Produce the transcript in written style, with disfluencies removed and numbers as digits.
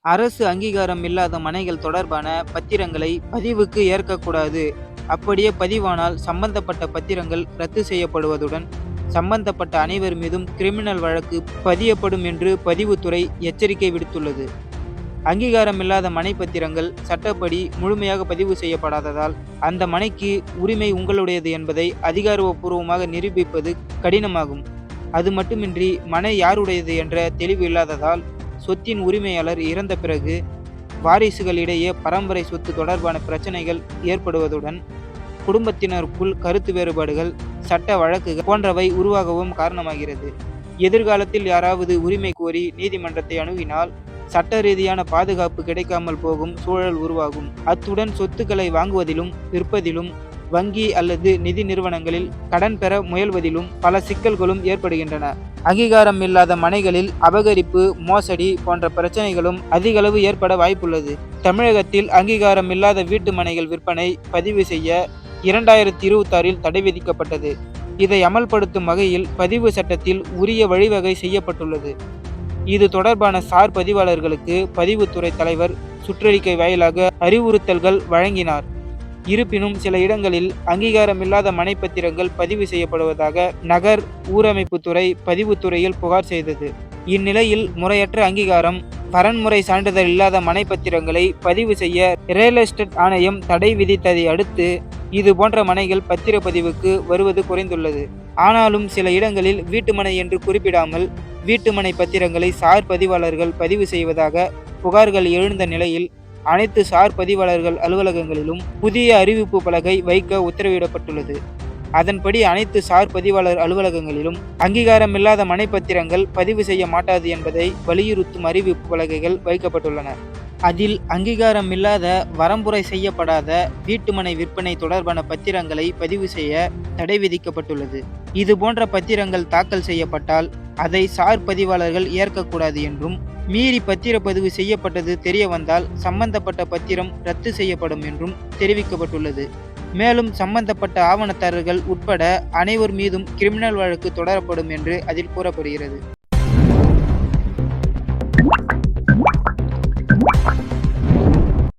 அரசு அங்கீகாரம் இல்லாத மனைகள் தொடர்பான பத்திரங்களை பதிவுக்கு ஏற்கக்கூடாது. அப்படியே பதிவானால் சம்பந்தப்பட்ட பத்திரங்கள் ரத்து செய்யப்படுவதுடன், சம்பந்தப்பட்ட அனைவர் மீதும் கிரிமினல் வழக்கு பதியப்படும் என்று பதிவுத்துறை எச்சரிக்கை விடுத்துள்ளது. அங்கீகாரம் இல்லாத மனை பத்திரங்கள் சட்டப்படி முழுமையாக பதிவு செய்யப்படாததால், அந்த மனைக்கு உரிமை உங்களுடையது என்பதை அதிகாரப்பூர்வமாக நிரூபிப்பது கடினமாகும். அது மட்டுமின்றி மனை யாருடையது என்ற தெளிவு இல்லாததால், சொத்தின் உரிமையாளர் இறந்த பிறகு வாரிசுகளிடையே பரம்பரை சொத்து தொடர்பான பிரச்சனைகள் ஏற்படுவதுடன், குடும்பத்தினருக்குள் கருத்து வேறுபாடுகள், சட்ட வழக்குகள் போன்றவை உருவாகவும் காரணமாகிறது. எதிர்காலத்தில் யாராவது உரிமை கோரி நீதிமன்றத்தை அணுகினால் சட்ட ரீதியான பாதுகாப்பு கிடைக்காமல் போகும் சூழல் உருவாகும். அத்துடன் சொத்துக்களை வாங்குவதிலும் விற்பதிலும் வங்கி அல்லது நிதி நிறுவனங்களில் கடன் பெற முயல்வதிலும் பல சிக்கல்களும் ஏற்படுகின்றன. அங்கீகாரம் இல்லாத மனைகளில் அபகரிப்பு, மோசடி போன்ற பிரச்சனைகளும் அதிகளவு ஏற்பட வாய்ப்புள்ளது. தமிழகத்தில் அங்கீகாரம் இல்லாத வீட்டு மனைகள் விற்பனை பதிவு செய்ய 2026 தடை விதிக்கப்பட்டது. இதை அமல்படுத்தும் வகையில் பதிவு சட்டத்தில் உரிய வழிவகை செய்யப்பட்டுள்ளது. இது தொடர்பான சார் பதிவாளர்களுக்கு பதிவுத்துறை தலைவர் சுற்றறிக்கை வாயிலாக அறிவுறுத்தல்கள் வழங்கினார். இருப்பினும் சில இடங்களில் அங்கீகாரமில்லாத மனைப்பத்திரங்கள் பதிவு செய்யப்படுவதாக நகர் ஊரமைப்புத்துறை பதிவுத்துறையில் புகார் செய்தது. இந்நிலையில் முறையற்ற அங்கீகாரம், வரன்முறை சான்றிதழ் இல்லாத மனைப்பத்திரங்களை பதிவு செய்ய ரியல் எஸ்டேட் ஆணையம் தடை விதித்ததை அடுத்து இது போன்ற மனைகள் பத்திரப்பதிவுக்கு வருவது குறைந்துள்ளது. ஆனாலும் சில இடங்களில் வீட்டுமனை என்று குறிப்பிடாமல் வீட்டுமனை பத்திரங்களை சார் பதிவாளர்கள் பதிவு செய்வதாக புகார்கள் எழுந்த நிலையில் அனைத்து சார் பதிவாளர்கள் அலுவலகங்களிலும் புதிய அறிவிப்பு பலகை வைக்க உத்தரவிடப்பட்டுள்ளது. அதன்படி அனைத்து சார் பதிவாளர் அலுவலகங்களிலும் அங்கீகாரமில்லாத மனைப்பத்திரங்கள் பதிவு செய்ய மாட்டாது என்பதை வலியுறுத்தும் அறிவிப்பு பலகைகள் வைக்கப்பட்டுள்ளன. அதில் அங்கீகாரம் இல்லாத, வரம்புரை செய்யப்படாத வீட்டுமனை விற்பனை தொடர்பான பத்திரங்களை பதிவு செய்ய தடை விதிக்கப்பட்டுள்ளது. இது போன்ற பத்திரங்கள் தாக்கல் செய்யப்பட்டால் அதை சார் பதிவாளர்கள் ஏற்கக்கூடாது என்றும், மீறி பத்திரப்பதிவு செய்யப்பட்டது தெரிய வந்தால் சம்பந்தப்பட்ட பத்திரம் ரத்து செய்யப்படும் என்றும் தெரிவிக்கப்பட்டுள்ளது. மேலும் சம்பந்தப்பட்ட ஆவணதாரர்கள் உட்பட அனைவர் மீதும் கிரிமினல் வழக்கு தொடரப்படும் என்று அதில் கூறப்படுகிறது.